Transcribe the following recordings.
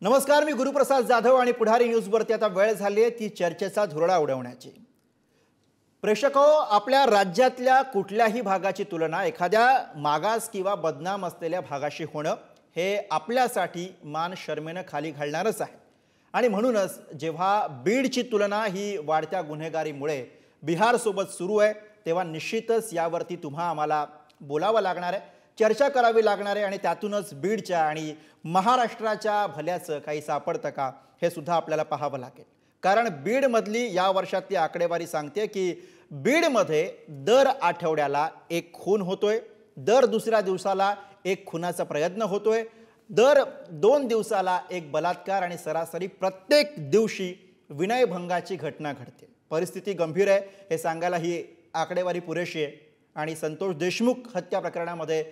नमस्कार, मी गुरुप्रसाद जाधव आणि पुढारी न्यूजवरती आता वेळ झाली आहे ती चर्चेचा धुरळा उडवण्याची। प्रेक्षको, आपल्या राज्यातल्या कुठल्याही भागाची तुलना एखाद्या मागास किंवा बदनाम असलेल्या भागाशी होणं हे आपल्यासाठी मान शर्मेने खाली घालणारच आहे। आणि म्हणूनच जेव्हा बीडची तुलना ही वाढत्या गुन्हेगारीमुळे बिहार सोबत सुरू आहे तेव्हा निश्चितच यावरती तुम्हा आम्हाला बोलावं लागणार आहे, चर्चा करावी लागणार आहे आणि त्यातूनच बीडच्या आणि महाराष्ट्राच्या भल्याचं काही सापडतं का हे सुद्धा आपल्याला पाहावं लागेल। कारण बीडमधली या वर्षातली आकडेवारी सांगते की बीडमध्ये दर आठवड्याला एक खून होतोय, दर दुसऱ्या दिवसाला एक खुनाचा प्रयत्न होतोय, दर 2 दिवसाला एक बलात्कार आणि सरासरी प्रत्येक दिवशी विनयभंगाची घटना घडते। परिस्थिती गंभीर आहे हे सांगायला ही आकडेवारी पुरेशी आहे। आणि संतोष देशमुख हत्या प्रकरणामध्ये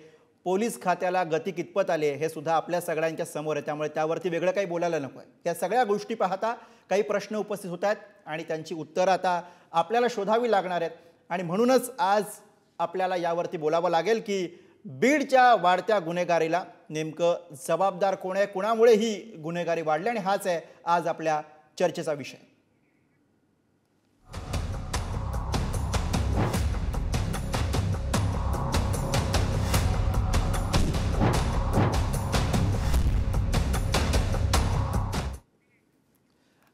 पोलीस खात्याला गती कितपत आली हे सुद्धा आपल्या सगळ्यांच्या समोर आहे, त्यामुळे त्यावरती वेगळं काही बोलायला नको आहे। त्या सगळ्या गोष्टी पाहता काही प्रश्न उपस्थित होत आहेत आणि त्यांची उत्तरं आता आपल्याला शोधावी लागणार आहेत। आणि म्हणूनच आज आपल्याला यावरती बोलावं लागेल की बीडच्या वाढत्या गुन्हेगारीला नेमकं जबाबदार कोण आहे, कोणामुळे ही गुन्हेगारी वाढली, आणि हाच आहे आज आपल्या चर्चेचा विषय।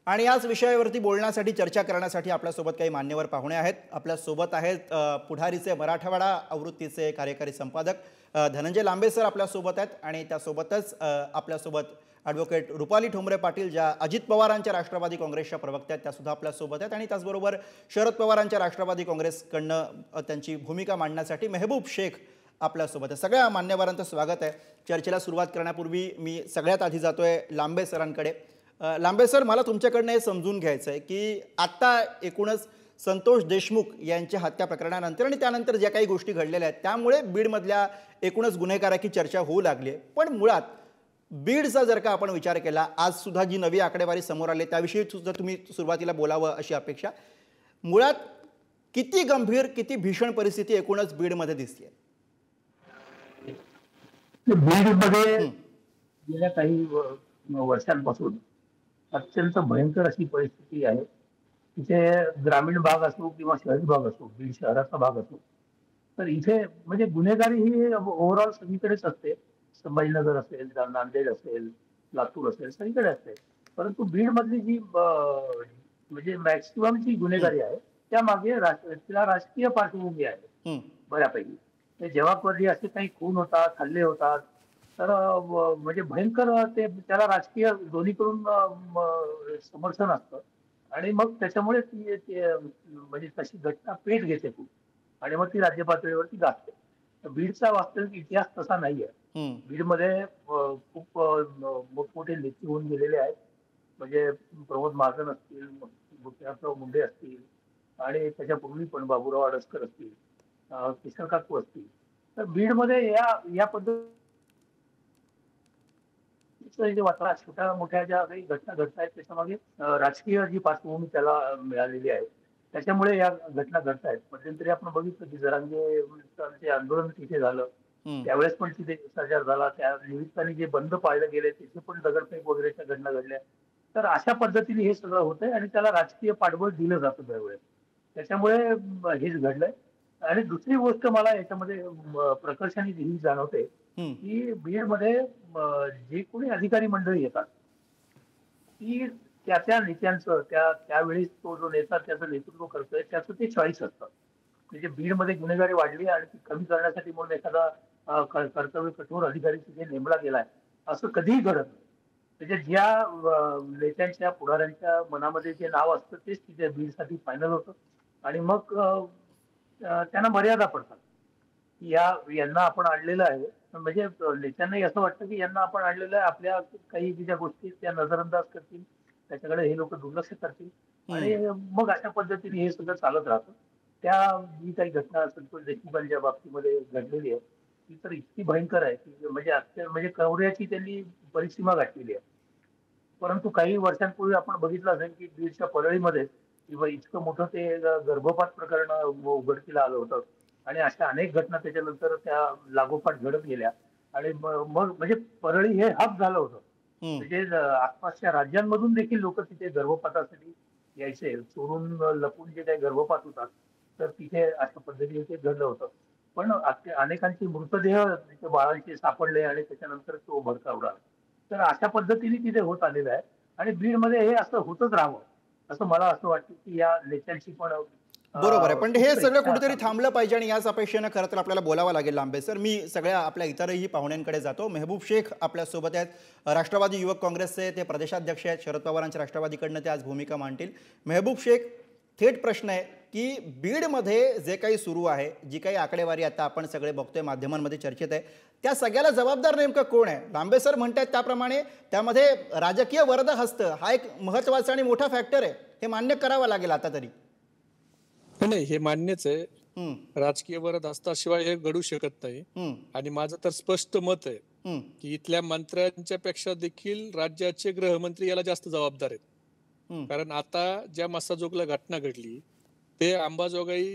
आणि याच विषयावरती बोलण्यासाठी चर्चा करण्यासाठी आपल्यासोबत काही मान्यवर पाहुणे आहेत। आपल्यासोबत आहेत पुढारीचे मराठवाडा आवृत्तीचे कार्यकारी संपादक धनंजय लांबे सर आपल्यासोबत आहेत, आणि त्यासोबतच आपल्यासोबत ॲडव्होकेट रुपाली ठोंबरे पाटील ज्या अजित पवारांच्या राष्ट्रवादी काँग्रेसच्या प्रवक्त्या आहेत त्यासुद्धा आपल्यासोबत आहेत, आणि त्याचबरोबर शरद पवारांच्या राष्ट्रवादी काँग्रेसकडनं त्यांची भूमिका मांडण्यासाठी मेहबूब शेख आपल्यासोबत आहे। सगळ्या मान्यवरांचं स्वागत आहे। चर्चेला सुरुवात करण्यापूर्वी मी सगळ्यात आधी जातोय लांबे सरांकडे। लांबे सर, मला तुमच्याकडनं हे समजून घ्यायचं आहे की आता एकूणच संतोष देशमुख यांच्या हत्या प्रकरणानंतर आणि त्यानंतर ज्या काही गोष्टी घडलेल्या आहेत त्यामुळे बीडमधल्या एकूणच गुन्हेगाराची चर्चा होऊ लागली आहे, पण मुळात बीडचा जर का आपण विचार केला, आज सुद्धा जी नवी आकडेवारी समोर आली त्याविषयी सुद्धा तुम्ही सुरुवातीला बोलावं अशी अपेक्षा। मुळात किती गंभीर, किती भीषण परिस्थिती एकूणच बीडमध्ये दिसते? बीडमध्ये गेल्या काही वर्षांपासून अत्यंत भयंकर अशी परिस्थिती आहे। तिथे ग्रामीण भाग असो किंवा शहरी भाग असो, बीड शहराचा भाग असो, तर इथे म्हणजे गुन्हेगारी ही ओव्हरऑल सगळीकडेच असते। संभाजीनगर असेल, नांदेड असेल, लातूर असेल, सगळीकडे असते। परंतु बीड मधली जी म्हणजे मॅक्सिमम जी गुन्हेगारी आहे त्यामागे तिला राजकीय पार्श्वभूमी आहे बऱ्यापैकी। जेव्हा कधी असे काही खून होतात, हल्ले होतात, तर म्हणजे भयंकर ते त्याला राजकीय दोन्हीकडून समर्थन असतं, आणि मग त्याच्यामुळे ती म्हणजे तशी घटना पेट घेते खूप, आणि मग ती राज्य पातळीवरती गाजते। बीडचा वास्तविक इतिहास तसा नाहीये। बीडमध्ये खूप मोठमोठे नेते होऊन गेलेले आहेत, म्हणजे प्रमोद महाजन असतील, गोपीनाथराव मुंडे असतील, आणि त्याच्यापूर्वी पण बाबूराव आडसकर असतील, किशन काकू असतील। तर बीडमध्ये या पद्धती छोट्या मोठ्या ज्या काही घटना घडत आहेत त्याच्यामागे राजकीय जी पार्श्वभूमी त्याला मिळालेली आहे, त्याच्यामुळे या घटना घडत आहेत। मध्यंतरी आपण बघितलं की जरांगे आंदोलन तिथे झालं, त्यावेळेस पण तिथे हिंसाचार झाला, त्या निमित्ताने जे बंद पाळले गेले तिथे पण दगडफेक वगैरेच्या घटना घडल्या। तर अशा पद्धतीने हे सगळं होतंय आणि त्याला राजकीय पाठबळ दिलं जातं दरवेळेस, त्याच्यामुळे हेच घडलंय। आणि दुसरी गोष्ट मला याच्यामध्ये प्रकर्षाने ही जाणवते की बीडमध्ये जे कोणी अधिकारी मंडळी येतात ती त्या नेत्यांचं त्यावेळी तो जो नेता त्याचं नेतृत्व करतोय त्याचं ते चॉईस असतं। म्हणजे बीडमध्ये गुन्हेगारी वाढली आणि ती कमी करण्यासाठी म्हणून एखादा कर्तव्य कठोर अधिकारी तिथे नेमला गेलाय असं कधीही घडत नाही। म्हणजे ज्या नेत्यांच्या पुढाऱ्यांच्या मनामध्ये जे नाव असतं तेच तिथे बीडसाठी फायनल होतं, आणि मग त्यांना मर्यादा पडतात। यांना आपण आणलेलं आहे, म्हणजे नेत्यांनाही असं वाटतं की यांना आपण आणलेलं आहे, आपल्या काही ज्या गोष्टी त्या नजरअंदाज करतील, त्याच्याकडे हे लोक दुर्लक्ष करतील, आणि मग अशा पद्धतीने हे सगळं चालत राहतं। त्या जी काही घटना संतोष देशमुखांच्या बाबतीमध्ये घडलेली आहे ती तर इतकी भयंकर आहे की म्हणजे क्रौर्याची त्यांनी परिसीमा गाठलेली आहे। परंतु काही वर्षांपूर्वी आपण बघितलं असेल की बीडच्या परळीमध्ये किंवा इतकं मोठं ते गर्भपात प्रकरण उघडकीला आलं होतं, आणि अशा अनेक घटना त्याच्यानंतर त्या लागोपाठ घडत गेल्या, आणि मग म्हणजे परळी हे हब झालं होतं म्हणजे आसपासच्या राज्यांमधून देखील लोक तिथे गर्भपातासाठी यायचे. चोरून लपून जे काही गर्भपात होतात, तर तिथे अशा पद्धतीने ते घडलं होतं. पण अनेकांचे मृतदेह तिथे बाळांचे सापडले आणि त्याच्यानंतर तो भडका उडाला. तर अशा पद्धतीने तिथे होत आलेलं आहे आणि बीडमध्ये हे असं होतच राहावं, असं मला असं वाटतं, की या नेत्यांची पण बरोबर आहे. पण हे सुप्त सगळं इच्छा कुठेतरी असावी. थांबलं पाहिजे आणि याच अपेक्षेनं खरं तर आपल्याला बोलावं लागेल लांबे सर. मी सगळ्या आपल्या इतरही पाहुण्यांकडे जातो. मेहबूब शेख आपल्यासोबत आहेत. राष्ट्रवादी युवक काँग्रेसचे ते प्रदेशाध्यक्ष आहेत. शरद पवारांच्या राष्ट्रवादीकडनं ते आज भूमिका मांडतील. मेहबूब शेख, थेट प्रश्न आहे की बीडमध्ये जे काही सुरू आहे, जी काही आकडेवारी आता आपण सगळे बघतोय, माध्यमांमध्ये चर्चेत आहे, त्या सगळ्याला जबाबदार नेमकं कोण आहे? लांबे सर म्हणतात त्याप्रमाणे त्यामध्ये राजकीय वरदहस्त हा एक महत्त्वाचा आणि मोठा फॅक्टर आहे. हे मान्य करावं लागेल आता तरी. नाही, हे मान्यच आहे. हं, राजकीय वरद असल्याशिवाय हे घडू शकत नाही. हं, आणि माझं तर स्पष्ट मत आहे हं, की इथल्या मंत्र्यांच्या पेक्षा देखील राज्याचे गृहमंत्री याला जास्त जबाबदार आहेत. हं. कारण आता ज्या मस्साजोगला घटना घडली ते अंबाजोगाई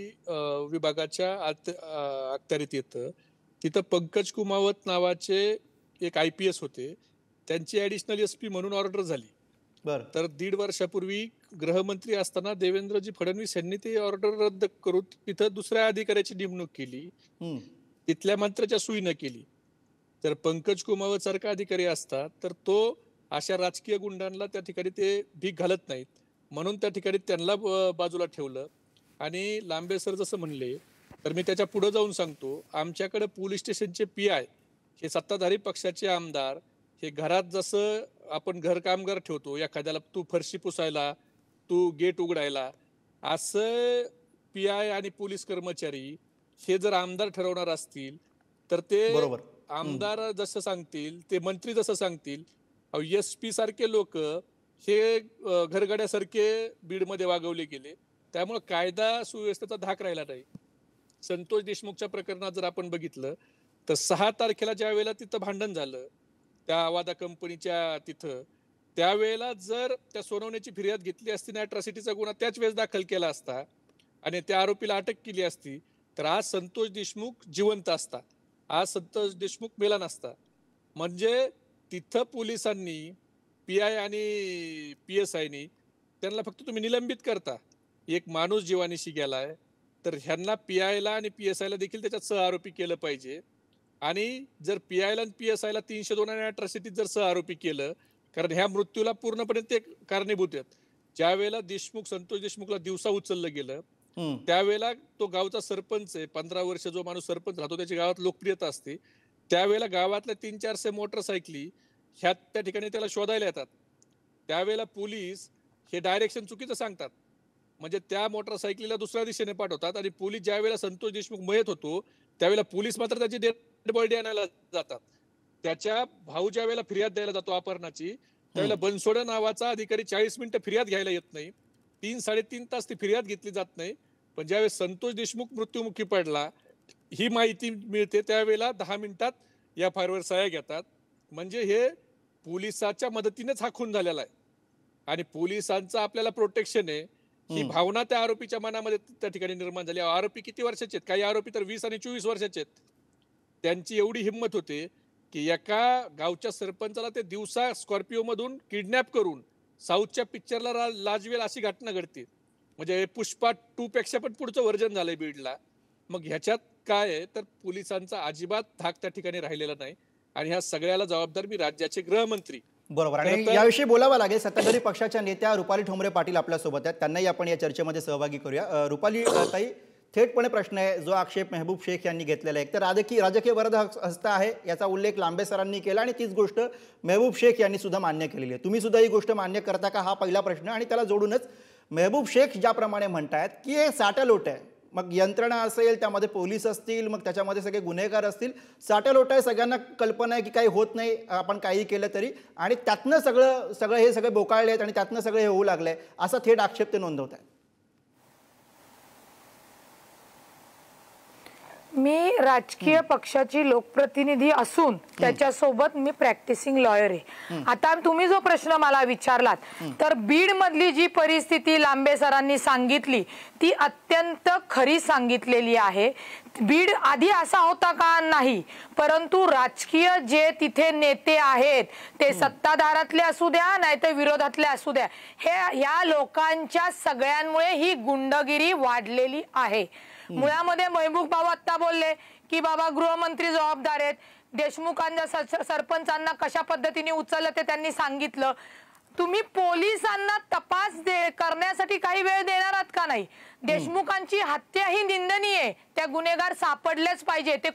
विभागाच्या अखत्यारीत येतं. तिथं पंकज कुमावत नावाचे एक IPS होते, त्यांची ऍडिशनल SP म्हणून ऑर्डर झाली. बरं. तर 1.5 वर्षापूर्वी गृहमंत्री असताना देवेंद्रजी फडणवीस यांनी ती ऑर्डर रद्द करून तिथं दुसऱ्या अधिकाऱ्याची नेमणूक केली, हं, तिथल्या मंत्र्याच्या सुईनं केली. जर पंकज कुमावत सारखा अधिकारी असता तर तो अशा राजकीय गुंडांना त्या ठिकाणी ते भीक घालत नाहीत, म्हणून त्या ठिकाणी त्यांना बाजूला ठेवलं. आणि लांबे सर जसं म्हणले तर मी त्याच्या पुढे जाऊन सांगतो, आमच्याकडे पोलीस स्टेशनचे PI हे सत्ताधारी पक्षाचे आमदार हे घरात जसं आपण घर कामगार ठेवतो एखाद्याला, तू फरशी पुसायला, तू गेट उघडायला, असं PI आणि पोलीस कर्मचारी हे जर आमदार ठरवणार असतील तर ते बरोबर. आमदार जसं सांगतील, ते मंत्री जसं सांगतील. SP सारखे लोक हे घरगड्यासारखे बीडमध्ये वागवले गेले. त्यामुळे कायदा सुव्यवस्थेचा धाक राहिला नाही. संतोष देशमुखच्या प्रकरणात जर आपण बघितलं तर 6 तारखेला ज्या वेळेला तिथं भांडण झालं त्या वादा कंपनीच्या तिथं, त्यावेळेला जर त्या सोनवण्याची फिर्याद घेतली असती ना, अॅट्रॉसिटीचा गुन्हा त्याच वेळेस दाखल केला असता आणि त्या आरोपीला अटक केली असती तर आज संतोष देशमुख जिवंत असता, आज संतोष देशमुख मेला नसता. म्हणजे तिथं पोलिसांनी, PI आणि PSIनी त्यांना फक्त तुम्ही निलंबित करता, एक माणूस जीवानीशी गेलाय, तर ह्यांना PIला आणि PSIला देखील त्याच्यात सहआरोपी केलं पाहिजे. आणि जर PIला आणि PSIला 302 आणि अॅट्रॉसिटीत जर सहआरोपी केलं, कारण ह्या मृत्यूला पूर्णपणे ते कारणीभूत आहेत. ज्या वेळेला संतोष देशमुखला दिवसा उचललं गेलं हं, त्यावेळेला तो गावचा सरपंच आहे, 15 वर्ष जो माणूस सरपंच राहतो त्याची गावात लोकप्रियता असते. त्यावेळेला गावातल्या 300-400 मोटरसायकली ह्या त्या ठिकाणी त्याला शोधायला येतात. त्यावेळेला पोलीस हे डायरेक्शन चुकीचं सांगतात, म्हणजे त्या मोटरसायकलीला दुसऱ्या दिशेने पाठवतात. आणि पोलीस ज्या वेळेला संतोष देशमुख मयत होतो त्यावेळेला पोलीस मात्र त्याची डेड बॉडी आणायला जातात. त्याच्या भाऊ ज्या वेळेला फिर्याद द्यायला जातो अपहरणाची, त्यावेळेला बनसोडे नावाचा अधिकारी 40 मिनिटं फिर्याद घ्यायला येत नाही, 3-3.5 तास ती फिर्याद घेतली जात नाही. पण ज्यावेळेस संतोष देशमुख मृत्युमुखी पडला ही माहिती मिळते त्यावेळेला 10 मिनिटात या फायरवर सह्या घेतात. म्हणजे हे पोलिसाच्या मदतीनेच हा खून झालेला आहे. आणि पोलिसांचं आपल्याला प्रोटेक्शन आहे ही भावना त्या आरोपीच्या मनामध्ये त्या ठिकाणी निर्माण झाली. आरोपी किती वर्षाचे आहेत? काही आरोपी तर 20 आणि 24 वर्षाचे आहेत. त्यांची एवढी हिंमत होते की एका गावच्या सरपंचाला ते दिवसा स्कॉर्पिओ मधून किडनॅप करून साऊथच्या पिक्चरला लाजवेल अशी घटना घडते. म्हणजे पुष्पा 2 पेक्षा पण पुढचं व्हर्जन झालंय बीडला. मग ह्याच्यात काय आहे तर पोलिसांचा अजिबात धाक त्या ठिकाणी राहिलेला नाही. आणि ह्या सगळ्याला जबाबदार मी राज्याचे गृहमंत्री. बरोबर. आणि याविषयी बोलावं लागेल. सत्ताधारी पक्षाच्या नेत्या रुपाली ठोंबरे पाटील आपल्यासोबत आहेत, त्यांनाही आपण या चर्चेमध्ये सहभागी करूया. रुपाली ताई, थेटपणे प्रश्न आहे जो आक्षेप मेहबूब शेख यांनी घेतलेला आहे. तर राजकीय वरदहस्त आहे याचा उल्लेख लांबे सरांनी केला आणि तीच गोष्ट मेहबूब शेख यांनी सुद्धा मान्य केलेली आहे. तुम्ही सुद्धा ही गोष्ट मान्य करता का, हा पहिला प्रश्न. आणि त्याला जोडूनच मेहबूब शेख ज्याप्रमाणे म्हणतायत की हे साटालोट आहे, मग यंत्रणा असेल, त्यामध्ये पोलीस असतील, मग त्याच्यामध्ये सगळे गुन्हेगार असतील, साटालोट आहे, सगळ्यांना कल्पना आहे की काही होत नाही आपण काही केलं तरी, आणि त्यातनं सगळं हे सगळे बोकाळले आहेत आणि त्यातनं सगळे हे होऊ लागले, असा थेट आक्षेप ते नोंदवत आहेत. मी राजकीय पक्षाची लोकप्रतिनिधी असून त्याच्यासोबत मी प्रॅक्टिसिंग लॉयर आहे. आता तुम्ही जो प्रश्न मला विचारलात तर बीड मधली जी परिस्थिती लांबे सरांनी सांगितली ती अत्यंत खरी सांगितलेली आहे. बीड आधी असा होता का नाही, परंतु राजकीय जे तिथे नेते आहेत ते सत्ताधारातले असू द्या नाही तर विरोधातले असू द्या, ह्या लोकांच्या सगळ्यांमुळे ही गुंडगिरी वाढलेली आहे. मुळामध्ये महबूब भाऊ आता बोलले की बाबा गृहमंत्री जबाबदार आहेत, देशमुखांच्या सरपंचांना कशा पद्धतीने उचललं ते त्यांनी सांगितलं. तुम्ही पोलिसांना तपास करण्यासाठी काही वेळ देणार आहात का नाही? देशमुखांची हत्या ही निंदनीय आहे, त्या गुन्हेगार सापडलेच पाहिजे. ते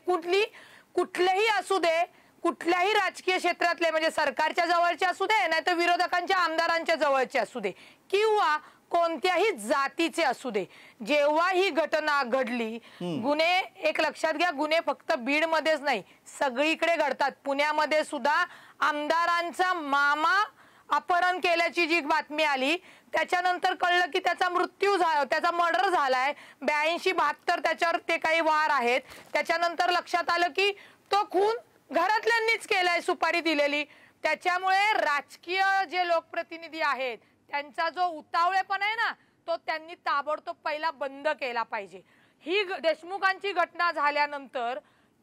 कुठलेही असू दे, कुठल्याही राजकीय क्षेत्रातले, म्हणजे सरकारच्या जवळचे असू दे नाही तर विरोधकांच्या आमदारांच्या जवळचे असू दे किंवा कोणत्याही जातीचे असू दे. जेव्हा ही घटना घडली, गुन्हे एक लक्षात घ्या, गुन्हे फक्त बीड मध्येच नाही सगळीकडे घडतात. पुण्यामध्ये सुद्धा आमदारांचा मामा अपहरण केल्याची जी बातमी आली त्याच्यानंतर कळलं की त्याचा मृत्यू झाला, त्याचा मर्डर झालाय. 82-72 त्याच्यावर ते काही वार आहेत. त्याच्यानंतर लक्षात आलं की तो खून घरातल्यांनीच केलाय, सुपारी दिलेली. त्याच्यामुळे राजकीय जे लोकप्रतिनिधी आहेत त्यांचा जो उतावळेपणा आहे ना तो त्यांनी ताबडतोब पहिला बंद केला पाहिजे. ही देशमुखांची घटना झाल्यानंतर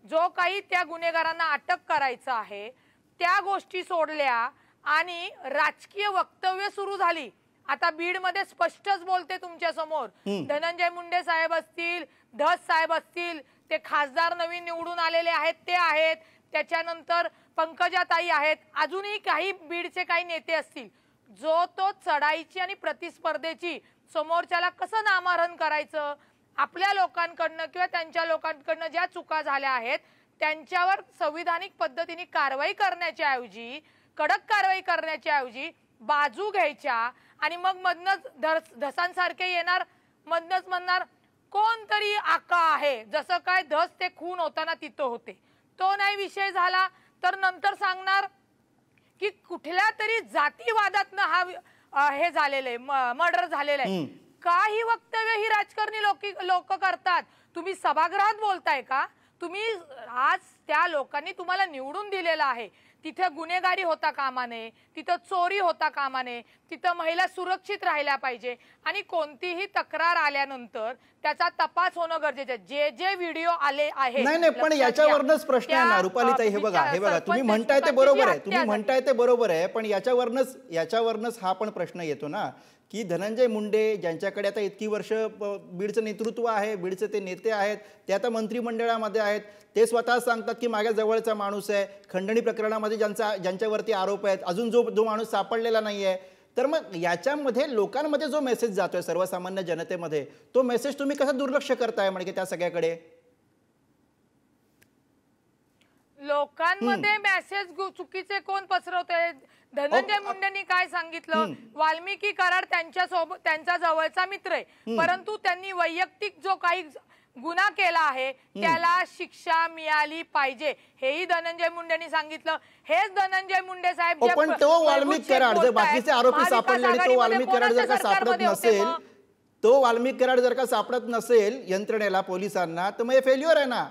जो काही त्या गुन्हेगारांना अटक करायचं आहे त्या गोष्टी सोडल्या आणि राजकीय वक्तव्य सुरू झाली. आता बीड मध्ये स्पष्टच बोलते तुमच्या समोर, धनंजय मुंडे साहेब असतील, धस साहेब असतील, ते खासदार नवीन निवडून आलेले आहेत ते आहेत, त्याच्यानंतर पंकजाताई आहेत, अजूनही काही बीडचे काही नेते असतील. जो तो चढाईची आणि प्रतिस्पर्धेची समोरच्याला कसं नामारण करायचं, आपल्या लोकांकडनं किंवा त्यांच्या लोकांकडनं ज्या चुका झाल्या आहेत त्यांच्यावर संविधानिक पद्धतीने कारवाई करण्याच्या ऐवजी, कडक कारवाई करण्याच्या ऐवजी बाजू घ्यायच्या आणि मग मधनच धसांसारखे येणार, मधनच म्हणणार कोणतरी आका आहे, जसं काय धस ते खून होताना तिथं होते. तो नाही विषय झाला तर नंतर सांगणार की कुठल्या तरी जातीवादातनं हा हे झालेलं आहे, मर्डर झालेलं आहे. काही वक्तव्य ही राजकारणी लोक करतात. तुम्ही सभागृहात बोलताय का? तुम्ही आज त्या लोकांनी तुम्हाला निवडून दिलेलं आहे, तिथे गुन्हेगारी होता कामा नये, तिथं चोरी होता कामा नये, तिथं महिला सुरक्षित राहिल्या पाहिजे आणि कोणतीही तक्रार आल्यानंतर त्याचा तपास होणं गरजेचं आहे. जे जे व्हिडिओ आले आहेत नाही पण याच्यावरनच प्रश्न आहे ना रुपालीताई. हे बघा तुम्ही म्हणताय ते बरोबर आहे, तुम्ही म्हणताय ते बरोबर आहे, पण याच्यावरनच हा पण प्रश्न येतो ना की धनंजय मुंडे ज्यांच्याकडे आता इतकी वर्ष बीडचं नेतृत्व आहे, बीडचे ते नेते आहेत, ते आता मंत्रिमंडळामध्ये आहेत, ते स्वतः सांगतात की माझ्या जवळचा माणूस आहे. खंडणी प्रकरणामध्ये ज्यांच्यावरती आरोप आहेत, अजून जो माणूस सापडलेला नाहीये. तर मग याच्यामध्ये लोकांमध्ये जो मेसेज जातोय सर्वसामान्य जनतेमध्ये, तो मेसेज तुम्ही कसा दुर्लक्ष करताय म्हणजे त्या सगळ्याकडे? लोकांमध्ये मेसेज चुकीचे कोण पसरवतोय? धनंजय मुंडेंनी काय सांगितलं, वाल्मिकी कराड त्यांच्या जवळचा मित्र आहे, परंतु त्यांनी वैयक्तिक जो काही गुन्हा केला आहे त्याला शिक्षा मिळाली पाहिजे, हेही धनंजय मुंडेंनी सांगितलं. हेच धनंजय मुंडे साहेब पण तो वाल्मिकी कराड जर बाकीचे आरोपी सापडले आणि तो वाल्मिकी कराड जर का सापडत नसेल, तो वाल्मिकी कराड जर का सापडत नसेल यंत्रणेला, पोलिसांना, तर मग हे फेल्युअर आहे ना.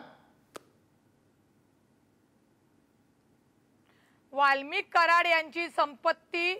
वाल्मिक कराड यांची संपत्ती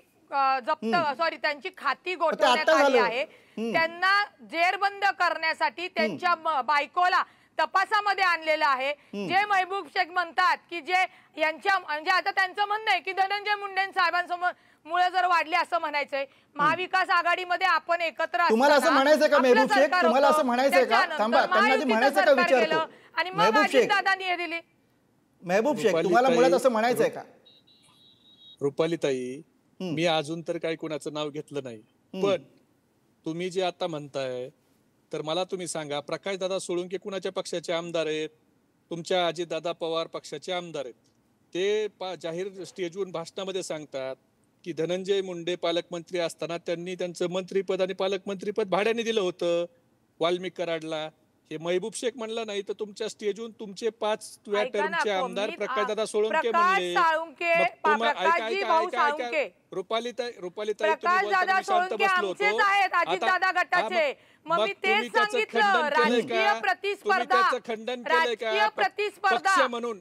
जप्त त्यांची खाती गोठवण्यात आली आहे. त्यांना जेरबंद करण्यासाठी त्यांच्या बायकोला तपासामध्ये आणलेलं आहे. जे महबूब शेख म्हणतात की जे यांच्या म्हणजे आता त्यांचं म्हणणं आहे की धनंजय मुंडे साहेबांसमोर मुळे जर वाढले असं म्हणायचंय. महाविकास आघाडीमध्ये आपण एकत्र तुम्हाला असं म्हणायचंय का महबूब शेख? तुम्हाला असं म्हणायचंय का? थांबा, त्यांना आधी म्हणायचं का विचारतो. आणि मग अजितदादांनी हे दिली. महबूब शेख तुम्हाला मुळात असं म्हणायचंय का? रुपालीताई, मी अजून तर काही कोणाचं नाव घेतलं नाही, पण तुम्ही जे आता म्हणताय तर मला तुम्ही सांगा, प्रकाश दादा सोळुंके कुणाच्या पक्षाचे आमदार आहेत? तुमच्या अजितदादा पवार पक्षाचे आमदार आहेत. ते जाहीर स्टेजवरून भाषणामध्ये सांगतात की धनंजय मुंडे पालकमंत्री असताना त्यांनी त्यांचं मंत्रीपद आणि पालकमंत्रीपद भाड्याने दिलं होतं वाल्मिक कराडला. हे महबूब शेख म्हणला नाही तर तुमच्या स्टेजहून तुमचे 5 ऐका ना, टर्मचे आमदार मी- प्रकाशदादा सोळंके प्रकाश म्हणले. साळुंके, मग तुम्हा- प्रकाशजी भाऊ साळुंके. रुपालीताई प्रकाशदादा सोळंके आमचेच आहेत, अजितदादा गटाचे. मग मी तेच सांगितलं, राजकीय प्रतिस्पर्धा, राजकीय प्रतिस्पर्धा पक्ष म्हणून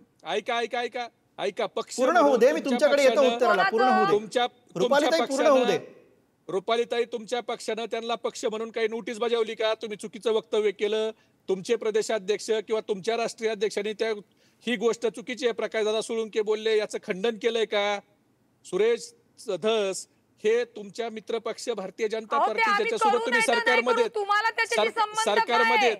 ऐका पक्ष पूर्ण होऊ दे, मी तुमच्याकडे येतो उत्तराला. पूर्ण होऊ दे. तुमच्या रुपालीताई पूर्ण होऊ दे. रुपालीताई तुमच्या पक्षानं त्यांना पक्ष म्हणून काही नोटीस बजावली का? तुम्ही चुकीचं वक्तव्य केलं, तुमचे प्रदेशाध्यक्ष किंवा तुमच्या राष्ट्रीय अध्यक्षांनी ही गोष्ट चुकीची आहे प्रकाशदादा सोळंके बोलले याचं खंडन केलंय का? सुरेश धस हे तुमच्या मित्र पक्ष भारतीय जनता अहो, ते पार्टी आम्ही ज्याच्यासोबत करू तुम्ही नाही तर नाही सरकारमध्ये करू. तुम्हाला त्याच्याशी संबंध काय? सरकारमध्ये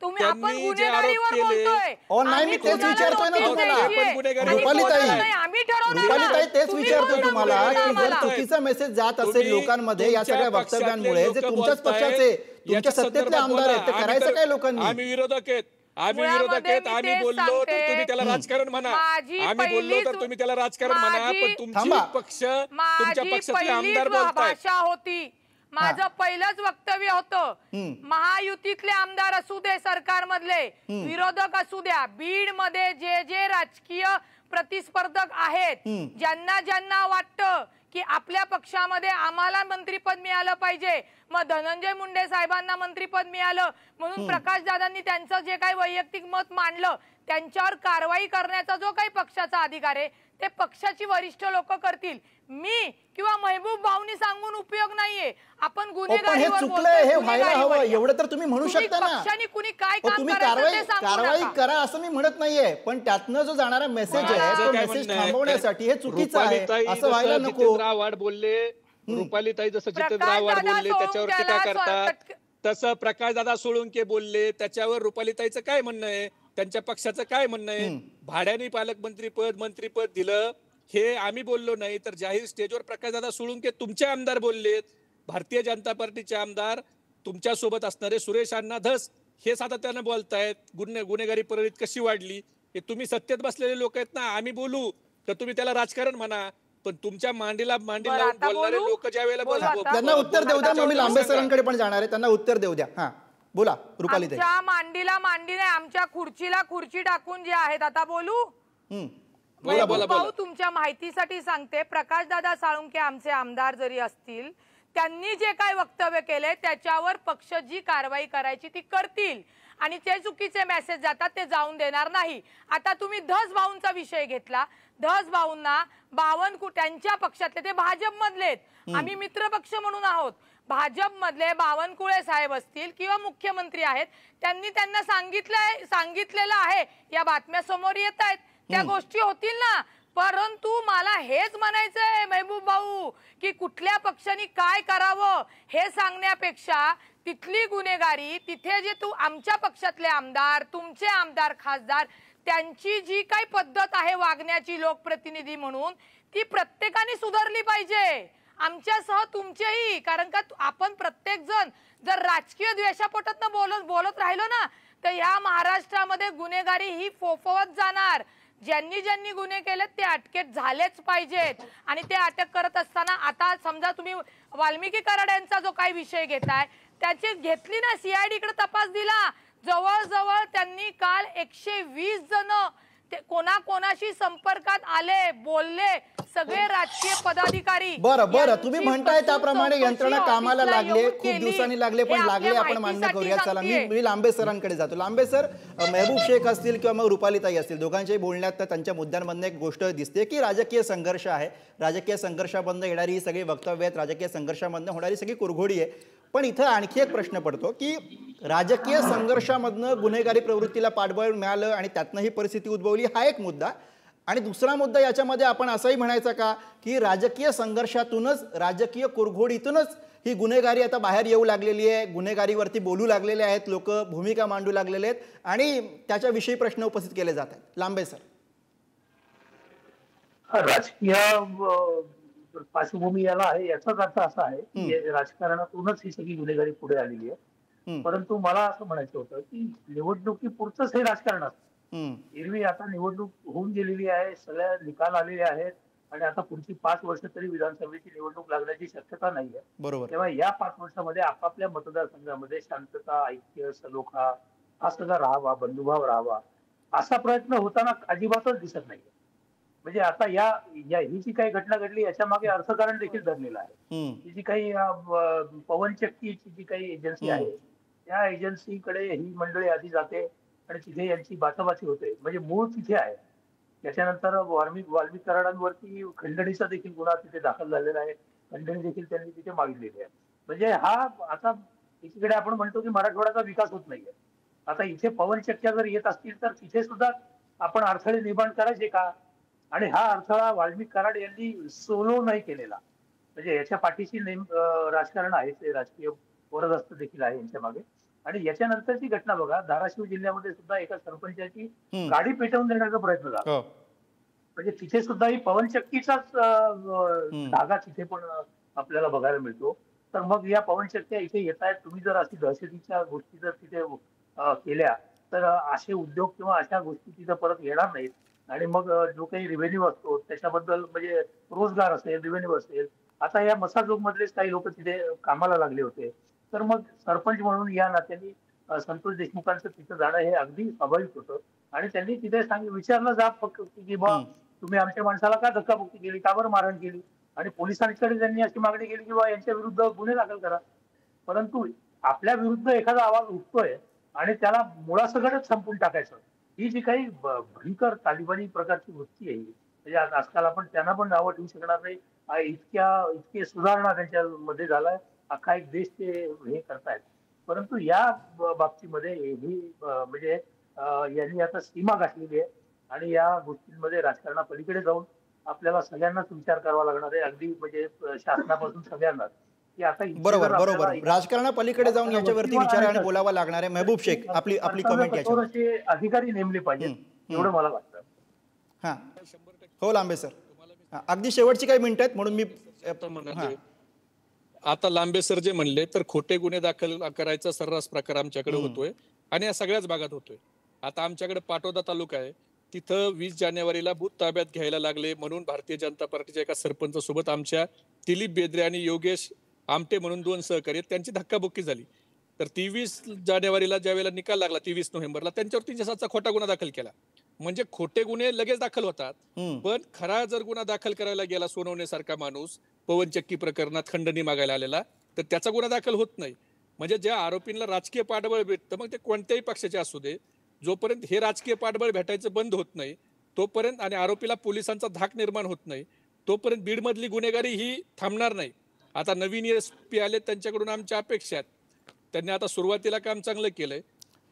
तुम्ही आपण त्यांनी जे गुन्हेगारीवर आरोप केले- बोलतोय. अहो, नाही, आम्ही मी तेच कुणाला विचारतोय ना नोटीस तुम्हाला. द्यायची आहे. आपण गुन्हेगारी- आणि रुपालीताई, कोणाला नाही, आम्ही ठरवणार ना. रुपालीताई तेच तुम्ही विचारतोय बोलता तुम्हाला बोलता की जर आम्हाला. चुकीचा मेसेज जात असेल तुम्ही लोकांमध्ये या सगळ्या तुमच्या वक्तव्यांमुळे जे पक्षातले तुमच्याच लोकं पक्षाचे बोलतायत, तुमच्या याच्या सत्तेतले संदर्भात आमदार आहेत ते बोला. करायचं काय लोकांनी? आम्ही विरोधक आहेत. आम्ही मुळामध्ये विरोधक आहेत. मी आम्ही तेच बोललो तर सांगते. तुम्ही त्याला राजकारण म्हणा. माझी आम्ही बोललो तर पहिलीच- तुम्ही त्याला राजकारण म्हणा. पण माझी- तुमची थांबा. पक्ष तुमच्या माझी पक्षातले पहिलीच आमदार बोलतायत. भाषा होती. माझं पहिलंच वक्तव्य होतं, महायुतीतले आमदार असू दे, सरकारमधले विरोधक असू द्या, बीड मध्ये जे जे राजकीय प्रतिस्पर्धक आहेत, ज्यांना ज्यांना वाटतं की आपल्या पक्षामध्ये आम्हाला मंत्रीपद मिळालं पाहिजे, मग धनंजय मुंडे साहेबांना मंत्रीपद मिळालं म्हणून प्रकाशदादांनी त्यांचं जे काही वैयक्तिक मत मांडलं त्यांच्यावर कारवाई करण्याचा जो काही पक्षाचा अधिकार आहे ते पक्षाची वरिष्ठ लोक करतील. मी किंवा महबूब भाऊनी सांगून उपयोग नाहीये. आपण पण हे गुन्हेगारीवर चुकलंय, हे व्हायला गुन्हेगारीवर हवं या. एवढं तर तुम्ही म्हणू तुम्ही शकता ना. पक्षाने कुणी काय हो, काम तुम्ही करायचं ते सांगू कारवाई नका. करा असं मी म्हणत नाहीये, पण त्यातनं जो जाणारा मेसेज आहे माझं तो काय मेसेज म्हणणं आहे, थांबवण्यासाठी हे चुकीचं आहे रुपालीताई असं व्हायला जसं नको. जितेंद्र आव्हाड बोलले, रुपालीताई जसं जितेंद्र आव्हाड प्रकाशदादा बोलले त्याच्यावर टीका सोळंकेला करतात, तसं प्रकाशदादा सोळंके बोलले त्याच्यावर रुपालीताईचं काय म्हणणं आहे, त्यांच्या पक्षाचं काय म्हणणं आहे? भाड्याने मंत्रीपद दिलं हे आम्ही बोललो नाही, तर जाहीर स्टेजवर प्रकाशदादा सोळंके तुमचे आमदार बोललेत. भारतीय जनता पार्टीचे आमदार तुमच्या सोबत असणारे सुरेश अण्णा धस हे सातत्यानं बोलतायत गुन्हेगारी प्रवृत्ती कशी वाढली. हे तुम्ही सत्तेत बसलेले लोक आहेत ना. आम्ही बोलू तर तुम्ही त्याला राजकारण म्हणा, पण तुमच्या मांडीला बरं, आता बोलणारे बोलू? लोक ज्या वेळेला बोला आता. त्यांना उत्तर देऊ द्या, मग मी लांबे सरांकडे पण जाणार आहे, त्यांना उत्तर देऊ द्या. हा बोला रुपालीताई. आमच्या मांडीला मांडी नाही, आमच्या खुर्चीला खुर्ची टाकून जे आहेत. आता बोलू? बोला, बोला, भाऊ बोला. तुमच्या माहितीसाठी सांगते, प्रकाशदादा साळुंके आमचे आमदार जरी असतील, त्यांनी जे काय वक्तव्य केले त्याच्यावर पक्ष जी कारवाई करायची ती करतील आणि जे चुकीचे मेसेज जातात ते जाऊन देणार नाही. आता तुम्ही धस भाऊंचा विषय घेतला. धस भाऊंना त्यांच्या पक्षातले, ते भाजप मधलेत, आम्ही मित्र पक्ष म्हणून आहोत, भाजप मधले बावनकुळे साहेब असतील किंवा मुख्यमंत्री आहेत, त्यांनी त्यांना सांगितलेलं आहे. या बातम्या समोर येत आहेत, त्या गोष्टी होतील ना. परंतु मला हेच म्हणायचंय महबूब भाऊ की कुठल्या पक्षाने काय करावं हे सांगण्यापेक्षा तिथली गुन्हेगारी, तिथे जे आमच्या पक्षातले आमदार, तुमचे आमदार, खासदार, त्यांची जी काही पद्धत आहे वागण्याची लोकप्रतिनिधी म्हणून, ती प्रत्येकाने सुधारली पाहिजे, आमच्यासह तुमचेही. कारण का आपण प्रत्येक जण जर राजकीय द्वेषापोटात बोलत राहिलो ना तर ह्या महाराष्ट्रामध्ये गुन्हेगारी ही फोफवत जाणार. ज्यांनी ज्यांनी गुन्हे केलेत ते अटकेत झालेच पाहिजेत. आणि ते अटक करत असताना आता समजा तुम्ही वाल्मिकी कराड यांचा जो काही विषय घेताय त्याची घेतली ना, सीआयडी कडे तपास दिला, जवळजवळ त्यांनी काल 120 जण कोणाशी संपर्कात आले, बोलले, सगळे राजकीय पदाधिकारी. बरं तुम्ही म्हणताय त्याप्रमाणे यंत्रणा कामाला लागले, खूप दिवसांनी लागले, पण लागले आपण मान्य करूया. चला मी लांबे सरांकडे जातो. लांबे सर, महबूब शेख असतील किंवा मग रुपालीताई असतील, दोघांच्याही बोलण्यात तर त्यांच्या मुद्द्यांमधून एक गोष्ट दिसते की राजकीय संघर्ष आहे, राजकीय संघर्षामधून येणारी ही सगळी वक्तव्य आहेत, राजकीय संघर्षामधून होणारी सगळी कुरघोडी आहे. पण इथं आणखी एक प्रश्न पडतो की राजकीय संघर्षामधनं गुन्हेगारी प्रवृत्तीला पाठबळ मिळालं आणि त्यातनं ही परिस्थिती उद्भवली, हा एक मुद्दा. आणि दुसरा मुद्दा याच्यामध्ये आपण असंही म्हणायचं का की राजकीय संघर्षातूनच, राजकीय कुरघोडीतूनच ही गुन्हेगारी आता बाहेर येऊ लागलेली आहे, गुन्हेगारीवरती बोलू लागलेले आहेत लोक, भूमिका मांडू लागलेले आहेत आणि त्याच्याविषयी प्रश्न उपस्थित केले जात आहेत. लांबे सर. राजकीय पार्श्वभूमी याला आहे, याचाच अर्थ असा आहे की राजकारणातूनच ही सगळी गुन्हेगारी पुढे आलेली आहे. परंतु मला असं म्हणायचं होतं की निवडणुकीपुरतंच हे राजकारण असतं. एरवी आता निवडणूक होऊन गेलेली आहे, सगळ्या निकाल आलेले आहेत आणि आता पुढची 5 वर्ष तरी विधानसभेची निवडणूक लागण्याची शक्यता नाहीये. बरोबर. तेव्हा या 5 वर्षामध्ये आपापल्या मतदारसंघामध्ये शांतता, ऐक्य, सलोखा हा सगळा राहावा, बंधुभाव राहावा, असा प्रयत्न होताना अजिबातच दिसत नाही. म्हणजे आता ही जी काही घटना घडली याच्या मागे अर्थकारण देखील धरलेलं आहे. ही जी काही पवनचक्कीची जी काही एजन्सी आहे, त्या एजन्सीकडे ही मंडळी आधी जाते आणि तिथे यांची बाचाबाची होते. म्हणजे मूळ तिथे आहे. त्याच्यानंतर वाल्मिक कराडांवरती खंडणीचा देखील गुन्हा तिथे दाखल झालेला आहे. खंडणी देखील त्यांनी तिथे मागितलेली आहे. म्हणजे हा आता एकीकडे आपण म्हणतो की मराठवाड्याचा विकास होत नाहीये. आता इथे पवनचक्क्या जर येत असतील तर तिथे सुद्धा आपण अडथळे निर्माण करायचे का? आणि हा अडथळा वाल्मिक कराड यांनी सोलो नाही केलेला. म्हणजे याच्या पाठीशी राजकारण आहे, ते राजकीय वरदहस्त देखील आहे यांच्या मागे. आणि याच्यानंतरची घटना बघा, धाराशिव जिल्ह्यामध्ये सुद्धा एका सरपंचाची गाडी पेटवून देण्याचा प्रयत्न झाला. म्हणजे तिथे सुद्धा ही पवनचक्कीचाच धागा तिथे पण आपल्याला बघायला मिळतो. तर मग या पवनचक्क्या इथे येत आहेत, तुम्ही जर अशी दहशतीच्या गोष्टी जर तिथे केल्या तर असे उद्योग किंवा अशा गोष्टी तिथे परत येणार नाहीत. आणि मग जो काही रिव्हेन्यू असतो त्याच्याबद्दल म्हणजे रोजगार असेल, रिव्हेन्यू असेल. आता या मसाजोग मधलेच काही लोक तिथे कामाला लागले होते. तर मग सरपंच म्हणून या नात्याने संतोष देशमुखांचं तिथं जाणं हे अगदी स्वाभाविक होतं. आणि त्यांनी तिथे विचारलं जा फक्त की बा तुम्ही आमच्या माणसाला का धक्काबुक्की केली, का बरं मारहाण केली. आणि पोलिसांकडे त्यांनी अशी मागणी केली की बा यांच्या विरुद्ध गुन्हे दाखल करा. परंतु आपल्या विरुद्ध एखादा आवाज उठतोय आणि त्याला मुळासकटच संपून टाकायचं, ही जी काही भयंकर तालिबानी प्रकारची वृत्ती आहे, म्हणजे आजकाल आपण त्यांना पण नावं ठेवू शकणार नाही. इतके सुधारणा त्यांच्यामध्ये झालाय, अख्खा एक देश ते हे करतायत. परंतु या बाबतीमध्ये ही म्हणजे यांनी आता सीमा गाठलेली आहे. आणि या गोष्टींमध्ये राजकारणापलीकडे जाऊन आपल्याला सगळ्यांनाच विचार करावा लागणार आहे, अगदी म्हणजे शासनापासून सगळ्यांनाच. बरोबर बरोबर, राजकारणापलीकडे जाऊन याच्यावरती विचार आणि बोलावा लागणार आहे. महबूब शेख, आपली कमेंट याच्यावर. अधिकारी नेमले पाहिजेत एवढं मला वाटतं. हा, हो लांबे सर, अगदी शेवटची काही मिनिटं आहेत म्हणून मी आता लांबे सर जे म्हणले तर खोटे गुन्हे दाखल करायचा सर्रास प्रकार आमच्याकडे होतोय आणि या सगळ्याच भागात होतोय. आता आमच्याकडे पाटोदा तालुका आहे, तिथं 20 जानेवारीला बूथ ताब्यात घ्यायला लागले म्हणून भारतीय जनता पार्टीच्या एका सरपंच सोबत आमच्या दिलीप बेद्रे आणि योगेश आमटे म्हणून 2 सहकारी त्यांची धक्काबुक्की झाली. तर 23 जानेवारीला ज्या वेळेला निकाल लागला 23 नोव्हेंबरला त्यांच्यावर 307चा खोटा गुन्हा दाखल केला. म्हणजे खोटे गुन्हे लगेच दाखल होतात, पण खरा जर गुन्हा दाखल करायला गेला सोनवणे-सारखा माणूस पवनचक्की प्रकरणात खंडणी मागायला आलेला, तर त्याचा गुन्हा दाखल होत नाही. म्हणजे ज्या आरोपींना राजकीय पाठबळ भेटतं, मग ते कोणत्याही पक्षाचे असू दे, जोपर्यंत हे राजकीय पाठबळ भेटायचं बंद होत नाही तोपर्यंत आणि आरोपीला पोलिसांचा धाक निर्माण होत नाही तोपर्यंत बीडमधली गुन्हेगारी ही थांबणार नाही. आता नवीन एसपी आले, त्यांच्याकडून आमच्या अपेक्षा आहेत. त्यांनी आता सुरुवातीला काम चांगलं केलंय,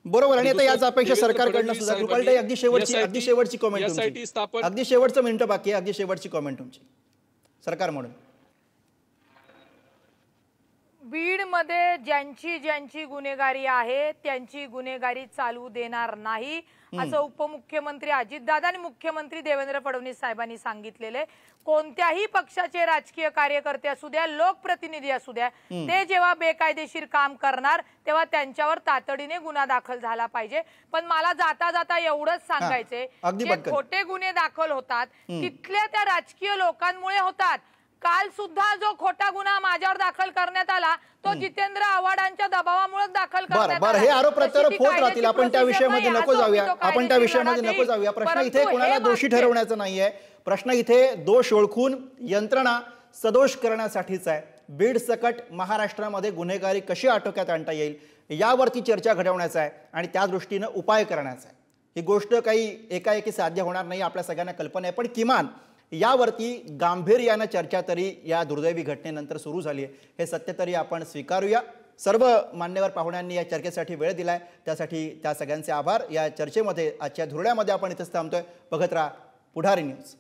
बरोबर. आणि आता याच अपेक्षा सरकारकडनं सुद्धा. कृपालताई, अगदी शेवटची कमेंट तुमची, अगदी शेवटचं मिनिटं बाकी आहे, अगदी शेवटची कमेंट तुमची सरकार म्हणून. बीडमध्ये ज्यांची गुन्हेगारी आहे त्यांची गुन्हेगारी चालू देणार नाही असं उपमुख्यमंत्री अजितदादा आणि मुख्यमंत्री देवेंद्र फडणवीस साहेबांनी सांगितलेले. कोणत्याही पक्षाचे राजकीय कार्यकर्ते असू द्या, लोकप्रतिनिधी असू द्या, ते जेव्हा बेकायदेशीर काम करणार तेव्हा त्यांच्यावर तातडीने गुन्हा दाखल झाला पाहिजे. पण मला जाता जाता एवढंच सांगायचंय, जे खोटे गुन्हे दाखल होतात तिथल्या त्या राजकीय लोकांमुळे होतात. काल सुद्धा जो खोटा गुन्हा माझ्यावर दाखल करण्यात आला तो जितेंद्र आव्हाडांच्या दबावामुळे दाखल करण्यात आला. हे आरोप प्रत्यारोप होत राहतील, आपण त्या विषयामध्ये नको जाऊया. प्रश्न इथे कोणाला दोषी ठरवण्याचा नाहीये, प्रश्न इथे दोष ओळखून यंत्रणा सदोष करण्यासाठीच आहे. बीड सकट महाराष्ट्रामध्ये गुन्हेगारी कशी आटोक्यात आणता येईल यावरती चर्चा घडवण्याचा आहे आणि त्या दृष्टीनं उपाय करण्याचा आहे. ही गोष्ट काही एकाएकी साध्य होणार नाही, आपल्या सगळ्यांना कल्पना आहे. पण किमान यावरती गांभीर्यानं चर्चा तरी या दुर्दैवी घटनेनंतर सुरू झाली आहे, हे सत्य तरी आपण स्वीकारूया. सर्व मान्यवर पाहुण्यांनी या चर्चेसाठी वेळ दिलाय, त्यासाठी त्या सगळ्यांचे आभार. या चर्चेमध्ये आजच्या धुरळ्यामध्ये आपण इथंच थांबतोय. बघत राहा पुढारी न्यूज.